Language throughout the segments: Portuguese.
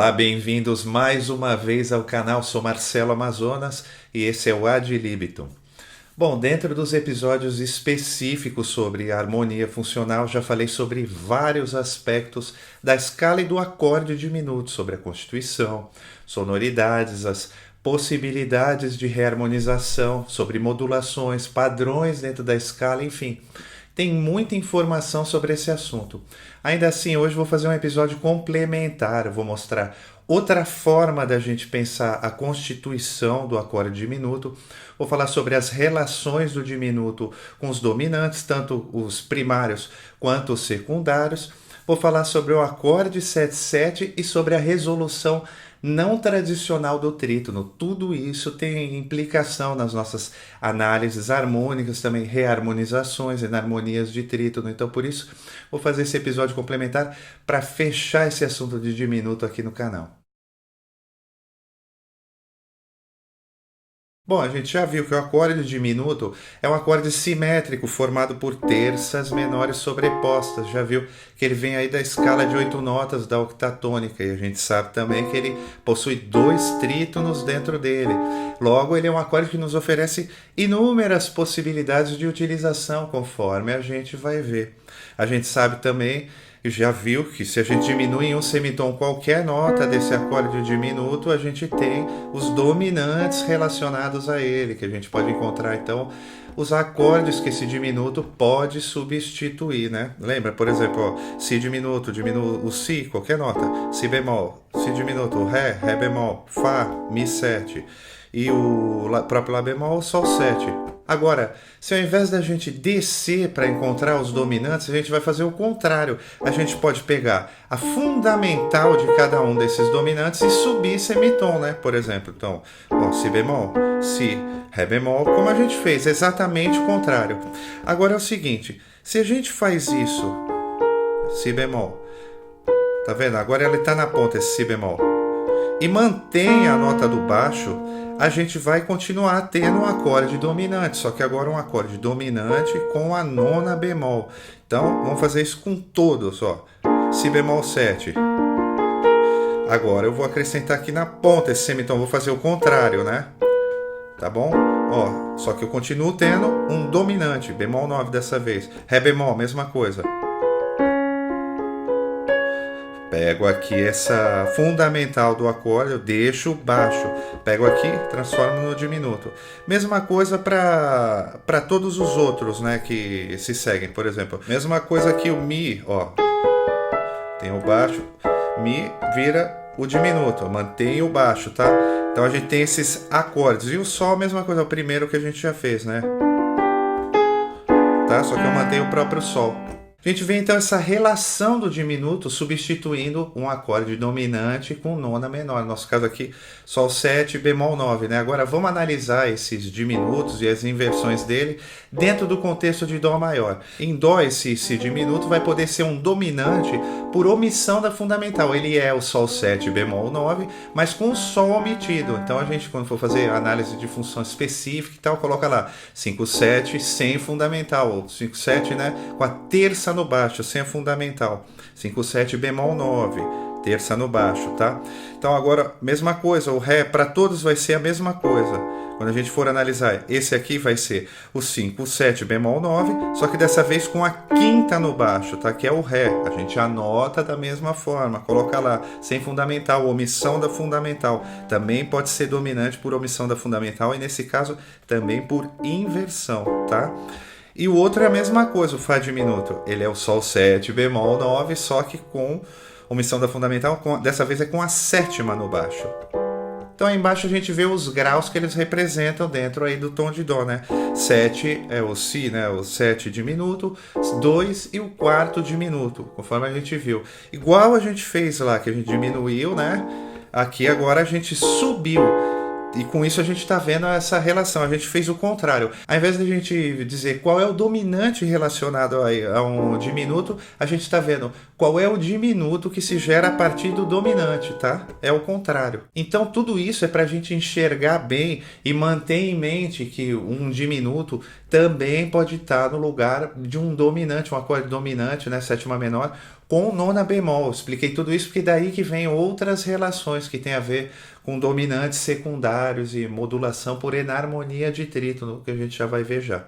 Olá, bem-vindos mais uma vez ao canal. Sou Marcelo Amazonas e esse é o Ad Libitum. Bom, dentro dos episódios específicos sobre harmonia funcional, já falei sobre vários aspectos da escala e do acorde diminuto, sobre a constituição, sonoridades, as possibilidades de reharmonização, sobre modulações, padrões dentro da escala, enfim. Tem muita informação sobre esse assunto. Ainda assim, hoje vou fazer um episódio complementar. Eu vou mostrar outra forma da gente pensar a constituição do acorde diminuto. Vou falar sobre as relações do diminuto com os dominantes, tanto os primários quanto os secundários. Vou falar sobre o acorde 7/7 e sobre a resolução não tradicional do trítono. Tudo isso tem implicação nas nossas análises harmônicas, também reharmonizações, enarmonias de trítono. Então, por isso, vou fazer esse episódio complementar para fechar esse assunto de diminuto aqui no canal. Bom, a gente já viu que o acorde diminuto é um acorde simétrico formado por terças menores sobrepostas. Já viu que ele vem aí da escala de 8 notas da octatônica e a gente sabe também que ele possui 2 trítonos dentro dele. Logo, ele é um acorde que nos oferece inúmeras possibilidades de utilização conforme a gente vai ver. A gente sabe também e já viu que se a gente diminui em um semitom qualquer nota desse acorde diminuto, a gente tem os dominantes relacionados a ele, que a gente pode encontrar então os acordes que esse diminuto pode substituir, né? Lembra, por exemplo, ó, Si diminuto, diminui o Si, qualquer nota, Si bemol, Si diminuto, Ré, Ré bemol, Fá, Mi 7 e o próprio Lá bemol, Sol 7. Agora, se ao invés da gente descer para encontrar os dominantes, a gente vai fazer o contrário. A gente pode pegar a fundamental de cada um desses dominantes e subir semitom, né? Por exemplo, então, ó, Si bemol, Si, Ré bemol, como a gente fez, exatamente o contrário. Agora é o seguinte, se a gente faz isso, Si bemol, tá vendo? Agora ele está na ponta, esse Si bemol, e mantém a nota do baixo, a gente vai continuar tendo um acorde dominante, só que agora um acorde dominante com a nona bemol. Então, vamos fazer isso com todos, ó. Si bemol 7. Agora eu vou acrescentar aqui na ponta esse semitom, vou fazer o contrário, né? Tá bom? Ó, só que eu continuo tendo um dominante, bemol 9 dessa vez. Ré bemol, mesma coisa. Pego aqui essa fundamental do acorde, eu deixo baixo. Pego aqui, transformo no diminuto. Mesma coisa para todos os outros, né, que se seguem. Por exemplo, mesma coisa que o Mi, ó. Tem o baixo, Mi vira o diminuto, mantenho o baixo, tá? Então a gente tem esses acordes. E o Sol, a mesma coisa, é o primeiro que a gente já fez, né? Tá? Só que eu mantenho o próprio Sol. A gente vê então essa relação do diminuto substituindo um acorde dominante com nona menor. No nosso caso aqui, Sol 7, bemol 9, né? Agora vamos analisar esses diminutos e as inversões dele dentro do contexto de Dó maior. Em Dó, esse diminuto vai poder ser um dominante por omissão da fundamental. Ele é o Sol 7, bemol 9, mas com o Sol omitido. Então a gente, quando for fazer análise de função específica e tal, coloca lá 5/7 sem fundamental, ou 5/7, né, com a terça no baixo, sem a fundamental. 5/7 bemol 9, terça no baixo, tá? Então agora, mesma coisa, o Ré para todos vai ser a mesma coisa. Quando a gente for analisar, esse aqui vai ser o 5/7 bemol 9, só que dessa vez com a quinta no baixo, tá? Que é o Ré. A gente anota da mesma forma, coloca lá, sem fundamental, omissão da fundamental. Também pode ser dominante por omissão da fundamental e nesse caso também por inversão, tá? E o outro é a mesma coisa, o Fá diminuto. Ele é o Sol 7 bemol 9, só que com omissão da fundamental, dessa vez é com a sétima no baixo. Então aí embaixo a gente vê os graus que eles representam dentro aí do tom de Dó, né? 7 é o Si, né? O 7 diminuto, 2 e o quarto diminuto, conforme a gente viu. Igual a gente fez lá, que a gente diminuiu, né? Aqui agora a gente subiu. E com isso a gente está vendo essa relação, a gente fez o contrário. Ao invés de a gente dizer qual é o dominante relacionado a um diminuto, a gente está vendo qual é o diminuto que se gera a partir do dominante, tá? É o contrário. Então tudo isso é para a gente enxergar bem e manter em mente que um diminuto também pode estar no lugar de um dominante, um acorde dominante, né? Sétima menor, com nona bemol. Expliquei tudo isso porque daí que vem outras relações que tem a ver com dominantes secundários e modulação por enarmonia de trítono, que a gente já vai ver já.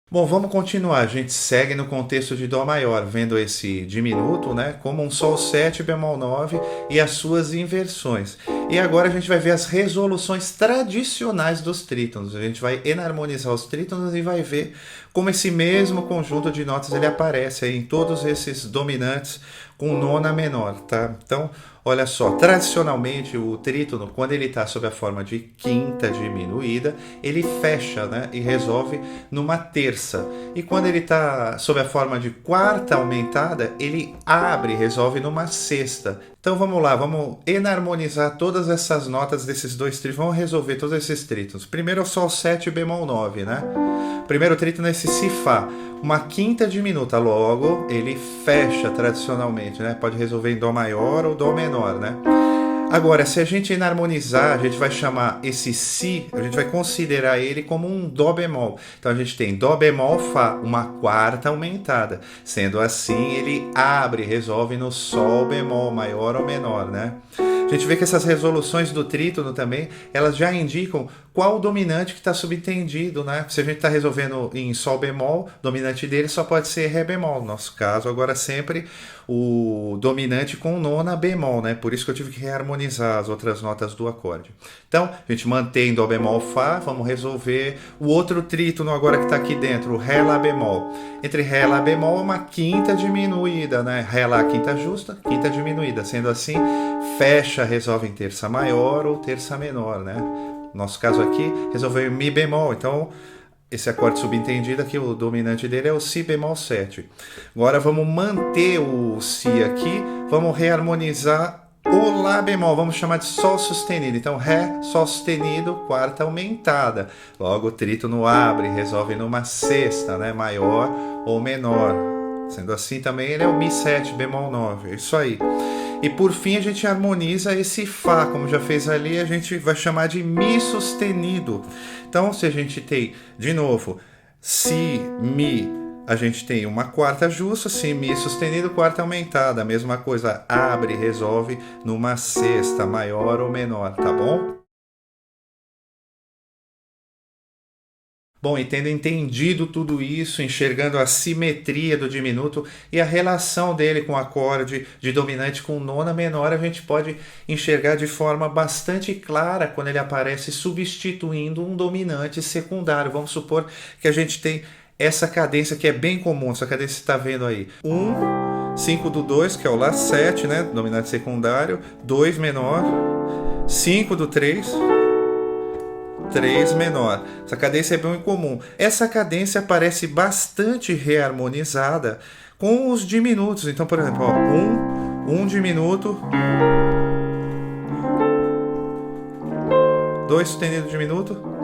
Bom, vamos continuar. A gente segue no contexto de Dó maior, vendo esse diminuto, né, como um Sol 7 bemol 9 e as suas inversões. E agora a gente vai ver as resoluções tradicionais dos trítonos. A gente vai enarmonizar os trítonos e vai ver como esse mesmo conjunto de notas ele aparece aí em todos esses dominantes com nona menor, tá? Então, olha só, tradicionalmente o trítono, quando ele está sob a forma de quinta diminuída, ele fecha, né, e resolve numa terça. E quando ele está sob a forma de quarta aumentada, ele abre e resolve numa sexta. Então vamos lá, vamos enarmonizar todas essas notas desses dois trítonos, vamos resolver todos esses trítonos. Primeiro é o Sol 7 bemol 9, né? Primeiro trítono é esse Si Fá, uma quinta diminuta, logo ele fecha tradicionalmente, né? Pode resolver em Dó maior ou Dó menor, né? Agora, se a gente enarmonizar, a gente vai chamar esse Si, a gente vai considerar ele como um Dó bemol. Então a gente tem Dó bemol Fá, uma quarta aumentada. Sendo assim, ele abre, resolve no Sol bemol, maior ou menor, né? A gente vê que essas resoluções do trítono também, elas já indicam qual o dominante que está subentendido, né? Se a gente está resolvendo em Sol bemol, o dominante dele só pode ser Ré bemol. No nosso caso, agora sempre o dominante com nona bemol, né? Por isso que eu tive que reharmonizar as outras notas do acorde. Então, a gente mantém Dó bemol Fá, vamos resolver o outro trítono agora que está aqui dentro, o Ré Lá bemol. Entre Ré e Lá bemol é uma quinta diminuída, né? Ré Lá quinta justa, quinta diminuída. Sendo assim, fecha, resolve em terça maior ou terça menor, né? No nosso caso aqui, resolveu em Mi bemol, então esse acorde subentendido aqui, o dominante dele é o Si bemol 7. Agora vamos manter o Si aqui, vamos reharmonizar o Lá bemol, vamos chamar de Sol sustenido. Então Ré, Sol sustenido, quarta aumentada. Logo o trítono abre, resolve numa sexta, né? Maior ou menor. Sendo assim também ele é o Mi 7 bemol 9, é isso aí. E por fim a gente harmoniza esse Fá, como já fez ali, a gente vai chamar de Mi sustenido. Então se a gente tem, de novo, Si, Mi, a gente tem uma quarta justa, Si, Mi sustenido, quarta aumentada. A mesma coisa, abre, resolve numa sexta, maior ou menor, tá bom? Bom, e tendo entendido tudo isso, enxergando a simetria do diminuto e a relação dele com o acorde de dominante com nona menor, a gente pode enxergar de forma bastante clara quando ele aparece substituindo um dominante secundário. Vamos supor que a gente tem essa cadência que é bem comum, essa cadência que você está vendo aí. 5 do 2, que é o Lá 7, né? Dominante secundário, 2 menor, 5 do 3. 3 menor. Essa cadência é bem comum. Essa cadência aparece bastante reharmonizada com os diminutos. Então, por exemplo, um diminuto, 2 sustenido diminuto,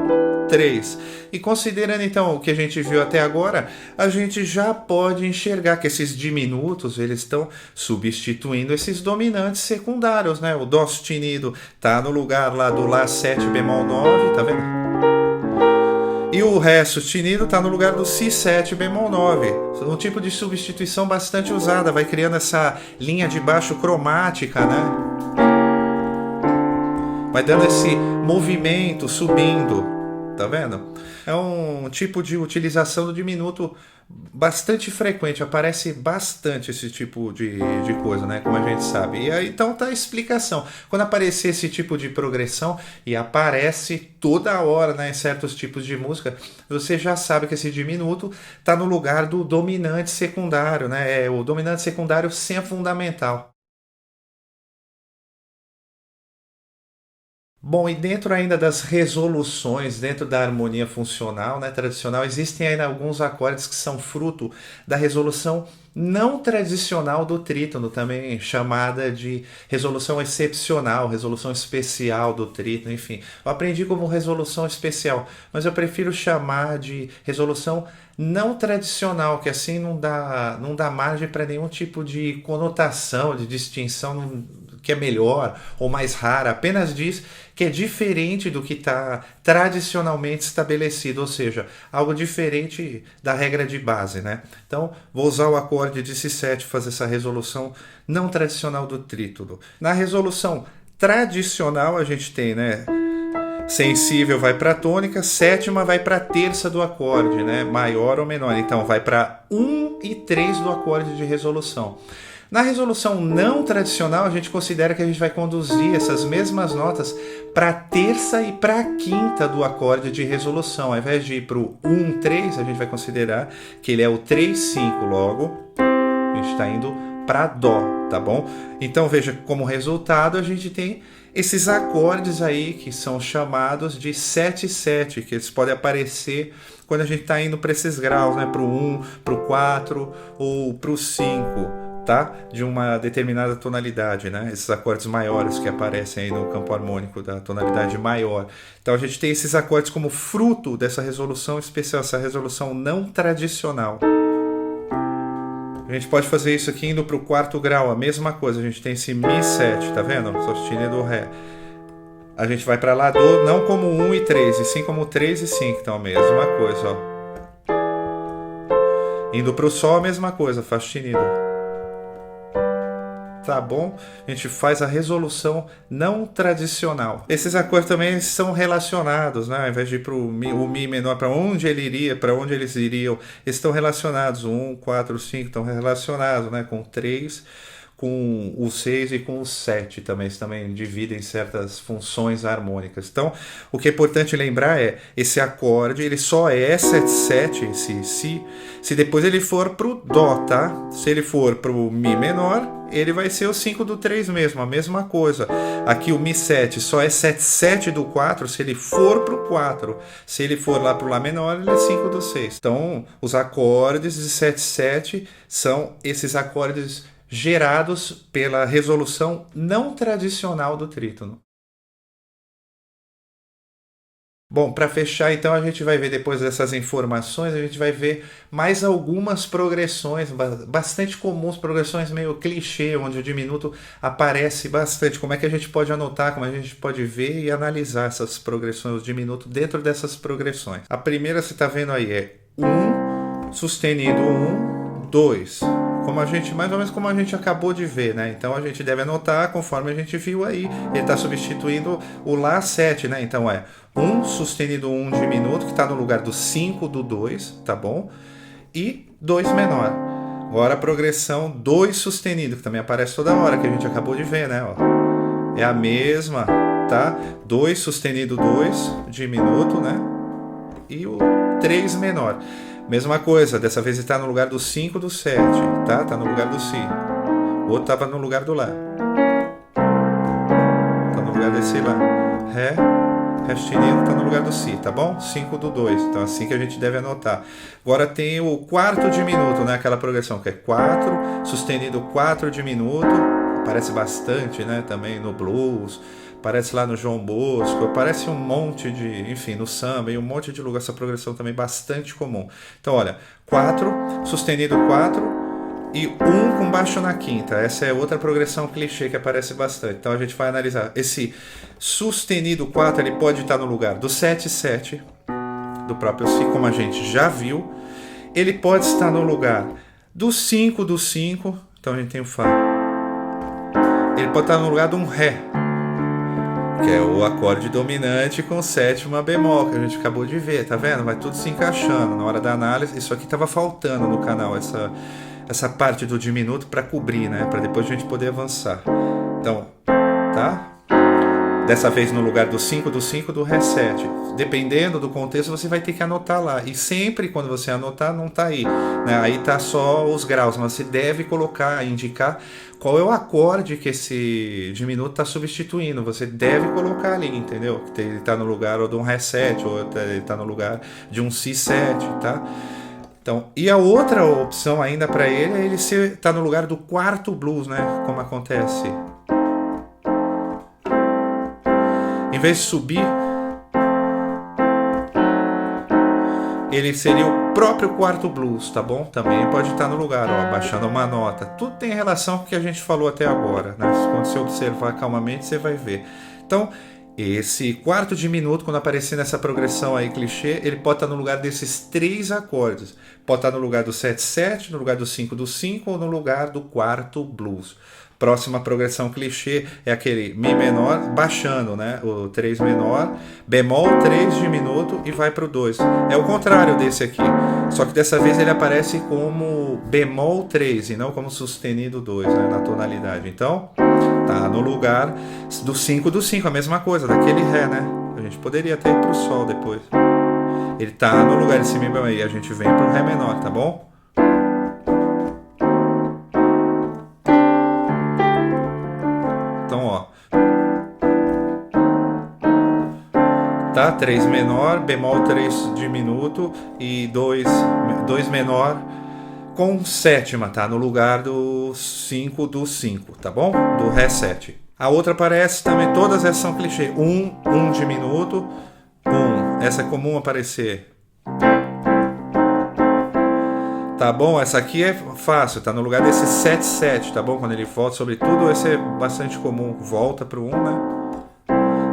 3. E considerando então o que a gente viu até agora, a gente já pode enxergar que esses diminutos eles estão substituindo esses dominantes secundários, né? O Dó sustenido está no lugar lá do Lá 7 bemol 9, tá vendo? E o Ré sustenido está no lugar do Si 7 bemol 9. Um tipo de substituição bastante usada, vai criando essa linha de baixo cromática, né? Vai dando esse movimento subindo. Tá vendo? É um tipo de utilização do diminuto bastante frequente, aparece bastante esse tipo de coisa, né? Como a gente sabe. E aí, então tá a explicação. Quando aparecer esse tipo de progressão, e aparece toda hora, né, em certos tipos de música, você já sabe que esse diminuto tá no lugar do dominante secundário, né? É o dominante secundário sem a fundamental. Bom, e dentro ainda das resoluções, dentro da harmonia funcional, né, tradicional, existem ainda alguns acordes que são fruto da resolução não tradicional do trítono, também chamada de resolução excepcional, resolução especial do trítono, enfim. Eu aprendi como resolução especial, mas eu prefiro chamar de resolução não tradicional, que assim não dá margem para nenhum tipo de conotação, de distinção, que é melhor ou mais rara, apenas diz que é diferente do que está tradicionalmente estabelecido, ou seja, algo diferente da regra de base, né? Então, vou usar o acorde de Si7 para fazer essa resolução não tradicional do trítono. Na resolução tradicional a gente tem, né? Sensível vai para a tônica, sétima vai para a terça do acorde, né? Maior ou menor. Então vai para 1 e 3 do acorde de resolução. Na resolução não tradicional, a gente considera que a gente vai conduzir essas mesmas notas para a terça e para a quinta do acorde de resolução. Ao invés de ir para o 1, 3, a gente vai considerar que ele é o 3, 5. Logo, a gente está indo para Dó, tá bom? Então veja, como resultado a gente tem esses acordes aí que são chamados de 7/7, que eles podem aparecer quando a gente está indo para esses graus, né? Para o 1, para o 4 ou para o 5, tá? De uma determinada tonalidade, né? Esses acordes maiores que aparecem aí no campo harmônico da tonalidade maior. Então a gente tem esses acordes como fruto dessa resolução especial, essa resolução não tradicional. A gente pode fazer isso aqui indo para o quarto grau, a mesma coisa. A gente tem esse Mi7, tá vendo? Sustenido Ré. A gente vai para lá do, não como 1 e 3, e sim como 3 e 5. Então a mesma coisa, ó. Indo para o Sol, a mesma coisa, Fá sustenido. Tá bom? A gente faz a resolução não tradicional. Esses acordes também são relacionados, né? Ao invés de ir para o Mi menor, para onde ele iria, para onde eles iriam, eles estão relacionados. 1, 4, 5 estão relacionados, né? Com 3, com o 6 e com o 7 também. Eles também dividem certas funções harmônicas. Então, o que é importante lembrar é esse acorde, ele só é 7/7, esse Si, se depois ele for para o Dó, tá? Se ele for para o Mi menor, ele vai ser o 5 do 3 mesmo, a mesma coisa. Aqui o Mi7 só é 7/7 do 4 se ele for para o 4. Se ele for lá para o Lá menor, ele é 5 do 6. Então, os acordes de 7/7 são esses acordes gerados pela resolução não tradicional do trítono. Bom, para fechar, então, a gente vai ver depois dessas informações, a gente vai ver mais algumas progressões bastante comuns, progressões meio clichê, onde o diminuto aparece bastante. Como é que a gente pode anotar, como a gente pode ver e analisar essas progressões, o diminuto dentro dessas progressões. A primeira, você está vendo aí, é 1, sustenido 1, 2. Mais ou menos como a gente acabou de ver, né? Então a gente deve anotar conforme a gente viu aí. Ele está substituindo o Lá7, né? Então é 1 sustenido 1 diminuto, que está no lugar do 5 do 2, tá bom? E 2 menor. Agora a progressão 2 sustenido, que também aparece toda hora, que a gente acabou de ver, né? Ó. É a mesma, tá? 2 sustenido 2 diminuto, né? E o 3 menor. Mesma coisa, dessa vez ele está no lugar do 5 do 7, tá? Tá no lugar do Si. O outro estava no lugar do Lá. Tá no lugar desse Lá. Ré sustenido está no lugar do Si, tá bom? 5 do 2, então assim que a gente deve anotar. Agora tem o quarto diminuto, né? Aquela progressão que é 4, sustenido 4 diminuto. Aparece bastante, né? Também no blues. Aparece lá no João Bosco, aparece um monte de, enfim, no samba e um monte de lugar, essa progressão também bastante comum. Então, olha, 4, sustenido 4 e 1 com baixo na quinta. Essa é outra progressão clichê que aparece bastante. Então, a gente vai analisar. Esse sustenido 4, ele pode estar no lugar do 7/7, do próprio Si, como a gente já viu. Ele pode estar no lugar do 5 do 5, então a gente tem o Fá. Ele pode estar no lugar de um Ré, que é o acorde dominante com sétima bemol, que a gente acabou de ver, tá vendo? Vai tudo se encaixando na hora da análise. Isso aqui estava faltando no canal, essa parte do diminuto para cobrir, né? Para depois a gente poder avançar. Então, tá? Dessa vez no lugar do 5 do Ré 7. Dependendo do contexto, você vai ter que anotar lá. E sempre quando você anotar, não tá aí, né? Aí tá só os graus, mas você deve colocar, indicar qual é o acorde que esse diminuto está substituindo. Você deve colocar ali, entendeu? Que ele está no lugar ou de um Ré 7, ou ele está no lugar de um Si7, tá? Então, e a outra opção ainda para ele é ele estar no lugar do quarto blues, né? Como acontece. Em vez de subir, ele seria o próprio quarto blues, tá bom? Também pode estar no lugar, ó, baixando uma nota. Tudo tem relação com o que a gente falou até agora, né? Quando você observar calmamente, você vai ver. Então, esse quarto diminuto, quando aparecer nessa progressão aí clichê, ele pode estar no lugar desses 3 acordes. Pode estar no lugar do 7/7, no lugar do 5/5 ou no lugar do quarto blues. Próxima progressão clichê é aquele Mi menor baixando, né? O 3 menor, bemol 3 diminuto e vai para o 2. É o contrário desse aqui. Só que dessa vez ele aparece como bemol 3 e não como sustenido 2, né? Na tonalidade. Então, tá no lugar do 5/5, a mesma coisa, daquele Ré, né? A gente poderia até ir pro Sol depois. Ele tá no lugar desse Mi bemol aí, a gente vem pro Ré menor, tá bom? Então, ó. Tá? 3 menor, bemol 3 diminuto e 2 menor com sétima, tá? No lugar do 5/5, tá bom? Do Ré 7. A outra aparece também, todas essas são clichê. 1 diminuto, 1. Essa é comum aparecer. Tá bom? Essa aqui é fácil, tá no lugar desse 7/7, tá bom? Quando ele volta, sobretudo, esse é bastante comum. Volta pro 1, né?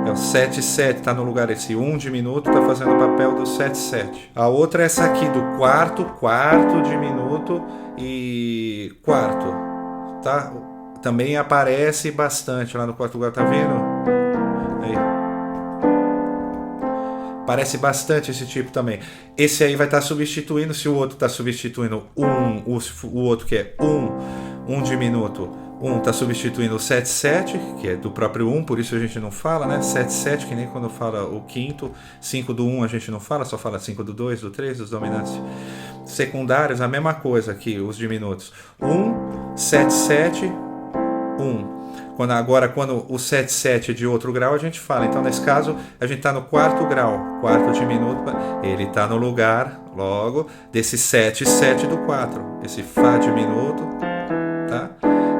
É o 7/7, tá no lugar desse 1 diminuto, tá fazendo o papel do 7/7. A outra é essa aqui, do quarto diminuto e quarto, tá? Também aparece bastante lá no quarto lugar, tá vendo? Aí. Parece bastante esse tipo também. Esse aí vai estar substituindo, se o outro está substituindo o outro que é 1 diminuto, 1 está substituindo o 7/7, que é do próprio 1, por isso a gente não fala, né? 7/7, que nem quando fala o quinto, 5/1 a gente não fala, só fala 5/2, do 3, dos dominantes secundários, a mesma coisa aqui, os diminutos. 1, 7/7, 1. Quando o 7/7 é de outro grau, a gente fala. Então, nesse caso, a gente está no quarto grau, quarto diminuto. Ele está no lugar, logo, desse 7/7 do 4. Esse Fá diminuto, tá?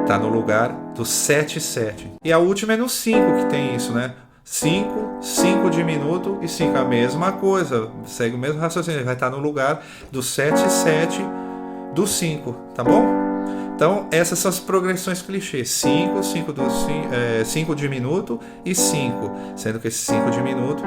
Tá no lugar do 7/7. E a última é no 5 que tem isso, né? 5 diminuto e 5. A mesma coisa, segue o mesmo raciocínio. Ele vai estar no lugar do 7/7 do 5, tá bom? Então, essas são as progressões clichês. 5 diminuto e 5. Sendo que esse 5 diminuto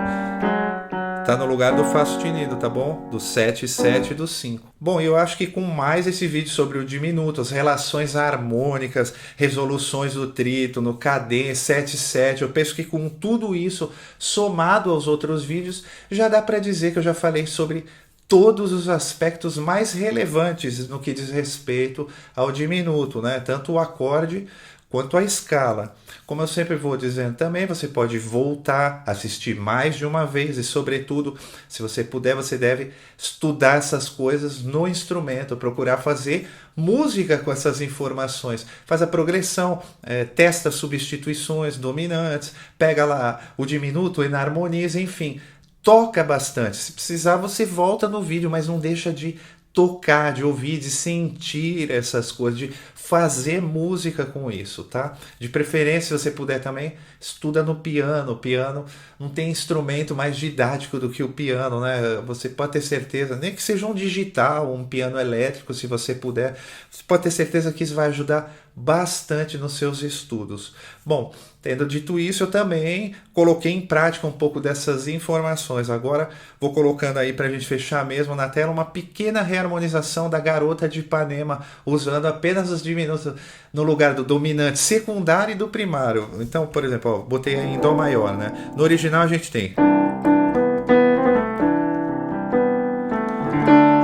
está no lugar do Fá sustenido, tá bom? Do 7/7 e do 5. Bom, eu acho que com mais esse vídeo sobre o diminuto, as relações harmônicas, resoluções do trítono, cadência, 7/7, eu penso que com tudo isso, somado aos outros vídeos, já dá para dizer que eu já falei sobre todos os aspectos mais relevantes no que diz respeito ao diminuto, né? Tanto o acorde quanto a escala. Como eu sempre vou dizendo também, você pode voltar, assistir mais de uma vez e, sobretudo, se você puder, você deve estudar essas coisas no instrumento, procurar fazer música com essas informações. Faz a progressão, testa substituições dominantes, pega lá o diminuto, enarmoniza, enfim. Toca bastante. Se precisar, você volta no vídeo, mas não deixa de tocar, de ouvir, de sentir essas coisas, de fazer música com isso, tá? De preferência, se você puder também, estuda no piano. O piano não tem instrumento mais didático do que o piano, né? Você pode ter certeza, nem que seja um digital, um piano elétrico, se você puder, você pode ter certeza que isso vai ajudar bastante nos seus estudos. Bom, tendo dito isso, eu também coloquei em prática um pouco dessas informações. Agora vou colocando aí para a gente fechar mesmo na tela uma pequena reharmonização da Garota de Ipanema, usando apenas os diminutos no lugar do dominante secundário e do primário. Então, por exemplo, ó, botei em Dó maior, né? No original a gente tem.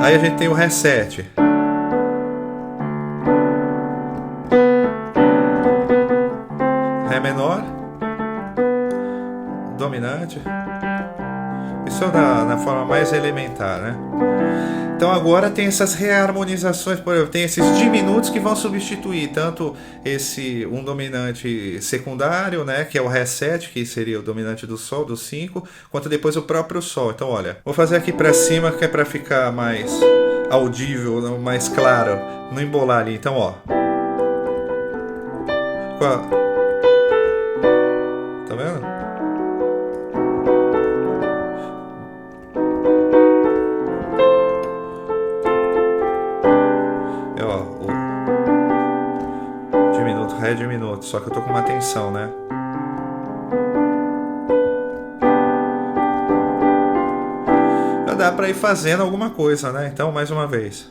Aí a gente tem o Ré 7. Ré menor, dominante. Isso é na forma mais elementar, né? Então agora tem essas reharmonizações, por exemplo, tem esses diminutos que vão substituir tanto um dominante secundário, né, que é o Ré 7, que seria o dominante do Sol, do 5, quanto depois o próprio Sol. Então olha, vou fazer aqui para cima que é para ficar mais audível, mais claro, não embolar ali. Então ó, tá vendo? outro, só que eu tô com uma tensão, né? Já dá pra ir fazendo alguma coisa, né? Então, mais uma vez.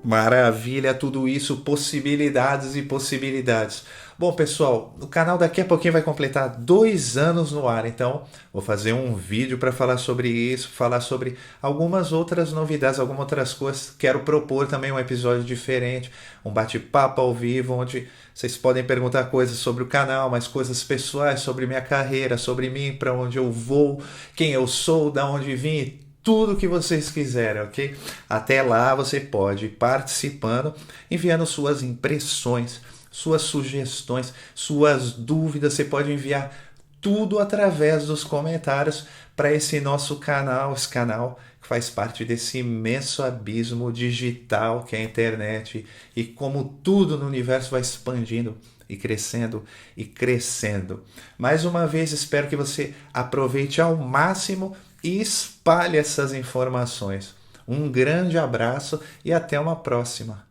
Maravilha, tudo isso, possibilidades e possibilidades. Bom, pessoal, o canal daqui a pouquinho vai completar 2 anos no ar, então vou fazer um vídeo para falar sobre isso, falar sobre algumas outras novidades, algumas outras coisas. Quero propor também um episódio diferente, um bate-papo ao vivo, onde vocês podem perguntar coisas sobre o canal, mas coisas pessoais, sobre minha carreira, sobre mim, para onde eu vou, quem eu sou, da onde vim, tudo que vocês quiserem, ok? Até lá você pode ir participando, enviando suas impressões, suas sugestões, suas dúvidas. Você pode enviar tudo através dos comentários para esse nosso canal, esse canal que faz parte desse imenso abismo digital que é a internet, e como tudo no universo vai expandindo e crescendo e crescendo. Mais uma vez, espero que você aproveite ao máximo e espalhe essas informações. Um grande abraço e até uma próxima.